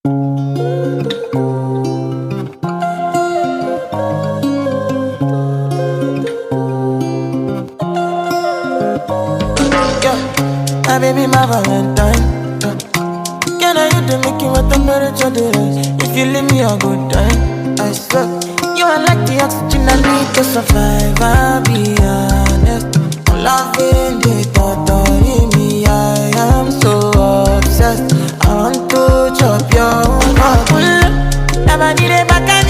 My baby, my Valentine. Can I you to make you what temperature the rise? If you leave me a good time, I swear. You are like the oxygen I need to survive. I'll be honest. Loving the thought of me, I am so obsessed. I want to chop your heart. Never need a back.